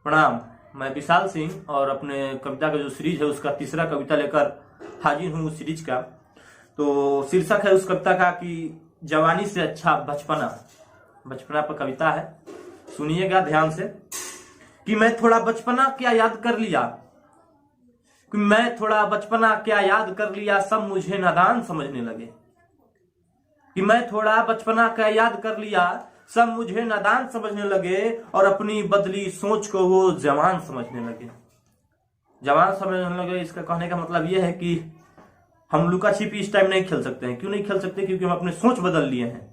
प्रणाम। मैं विशाल सिंह और अपने कविता का जो सीरीज है उसका तीसरा कविता लेकर हाजिर हूँ उस सीरीज का। तो शीर्षक है उस कविता का कि जवानी से अच्छा बचपना। बचपना पर कविता है, सुनिएगा ध्यान से। कि मैं थोड़ा बचपना क्या याद कर लिया, कि मैं थोड़ा बचपना क्या याद कर लिया, सब मुझे नादान समझने लगे। कि मैं थोड़ा बचपना क्या याद कर लिया, सब मुझे नादान समझने लगे और अपनी बदली सोच को वो जवान समझने लगे। जवान समझने लगे, इसका कहने का मतलब ये है कि हम लुका छिपी इस टाइम नहीं खेल सकते हैं। क्यों नहीं खेल सकते? क्योंकि हम अपने सोच बदल लिए हैं।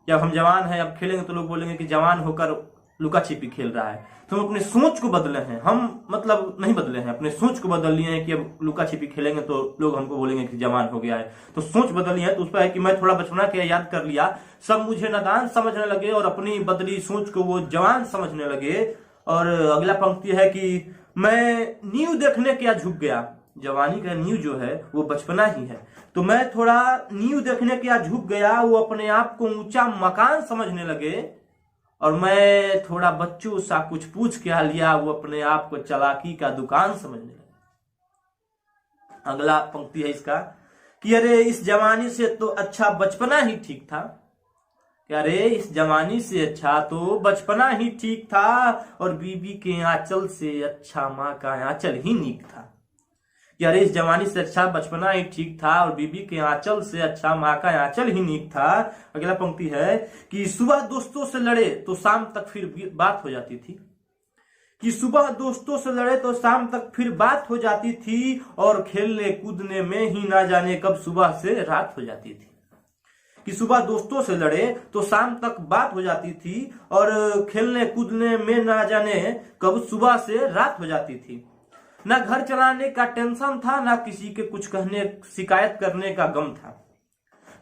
कि अब हम जवान हैं, अब खेलेंगे तो लोग बोलेंगे कि जवान होकर लुका छिपी खेल रहा है। तो हम अपने सोच को बदले हैं। हम मतलब नहीं बदले हैं, अपने सोच को बदल लिए हैं कि अब लुका छिपी खेलेंगे तो लोग हमको बोलेंगे कि जवान हो गया है। तो सोच बदली है। तो उस पर है कि मैं थोड़ा बचपना क्या याद कर लिया, सब मुझे नादान समझने लगे और अपनी बदली सोच को वो जवान समझने लगे। और अगला पंक्ति है कि मैं नींव देखने क्या झुक गया। जवानी का नींव जो है वो बचपना ही है। तो मैं थोड़ा नींव देखने क्या झुक गया, वो अपने आप को ऊंचा मकान समझने लगे। और मैं थोड़ा बच्चों सा कुछ पूछ क्या लिया, वो अपने आप को चालाकी का दुकान समझने लगे। अगला पंक्ति है इसका कि अरे इस जवानी से तो अच्छा बचपना ही ठीक था। कि अरे इस जवानी से अच्छा तो बचपना ही ठीक था और बीबी के आंचल से अच्छा माँ का आंचल ही नीक था। कि अरे इस जवानी से अच्छा बचपना ही ठीक था और बीबी के आंचल से अच्छा माँ का आंचल ही नीक था। अगला पंक्ति है कि सुबह दोस्तों से लड़े तो शाम तक फिर बात हो जाती थी। कि सुबह दोस्तों से लड़े तो शाम तक फिर बात हो जाती थी और खेलने कूदने में ही ना जाने कब सुबह से रात हो जाती थी। कि सुबह दोस्तों से लड़े तो शाम तक बात हो जाती थी और खेलने कूदने में ना जाने कब सुबह से रात हो जाती थी। ना घर चलाने का टेंशन था, ना किसी के कुछ कहने शिकायत करने का गम था।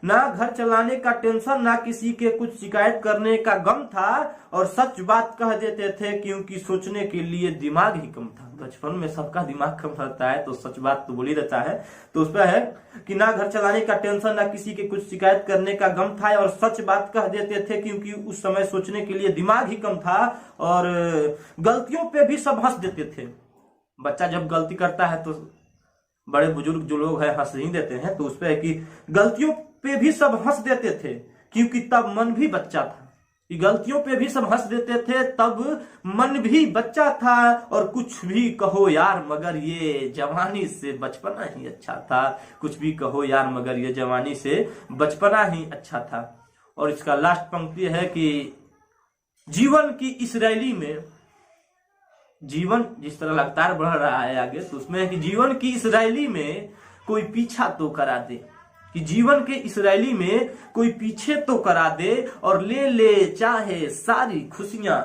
ना घर चलाने का टेंशन, ना किसी के कुछ शिकायत करने का गम था और सच बात कह देते थे क्योंकि सोचने के लिए दिमाग ही कम था। बचपन में सबका दिमाग कम रहता है तो सच बात तो बोल ही रहता है। तो उस पर है कि ना घर चलाने का टेंशन, ना किसी के कुछ शिकायत करने का गम था और सच बात कह देते थे क्योंकि उस समय सोचने के लिए दिमाग ही कम था। और गलतियों पे भी सब हंस देते थे। बच्चा जब गलती करता है तो बड़े बुजुर्ग जो लोग हैं हंस ही देते हैं। तो उस पर है कि गलतियों पे भी सब हंस देते थे क्योंकि तब मन भी बच्चा था। कि गलतियों पे भी सब हंस देते थे, तब मन भी बच्चा था। और कुछ भी कहो यार मगर ये जवानी से बचपना ही अच्छा था। कुछ भी कहो यार मगर ये जवानी से बचपना ही अच्छा था। और इसका लास्ट पंक्ति है कि जीवन की इस रैली में, जीवन जिस तरह लगातार बढ़ रहा है आगे, तो उसमें है कि जीवन की इस रैली में कोई पीछा तो करा दे। कि जीवन के इस रैली में कोई पीछे तो करा दे और ले ले चाहे सारी खुशियां।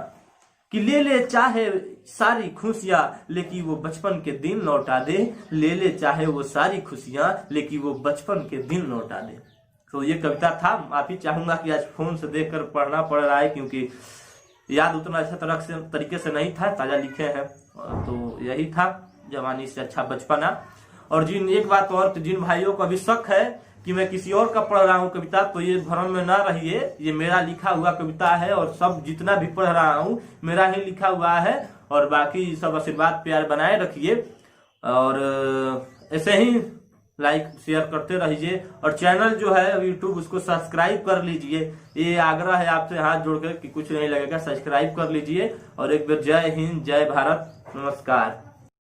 कि ले ले चाहे सारी खुशियां लेकिन वो बचपन के दिन लौटा दे। ले ले चाहे वो सारी खुशियां लेकिन वो बचपन के दिन लौटा दे। तो ये कविता था। माफी चाहूंगा कि आज फोन से देखकर पढ़ना पड़ रहा है क्योंकि याद उतना अच्छा तरीके से नहीं था, ताजा लिखे हैं। तो यही था जवानी से अच्छा बचपना। और एक बात और, तो जिन भाइयों को अभी शक है कि मैं किसी और का पढ़ रहा हूँ कविता, तो ये भ्रम में ना रहिए। ये मेरा लिखा हुआ कविता है और सब जितना भी पढ़ रहा हूँ मेरा ही लिखा हुआ है। और बाकी सब आशीर्वाद प्यार बनाए रखिए और ऐसे ही लाइक शेयर करते रहिए। और चैनल जो है यूट्यूब उसको सब्सक्राइब कर लीजिए। ये आग्रह है आपसे हाथ जोड़कर कि कुछ नहीं लगेगा, सब्सक्राइब कर लीजिए। और एक बार जय हिंद, जय भारत, नमस्कार।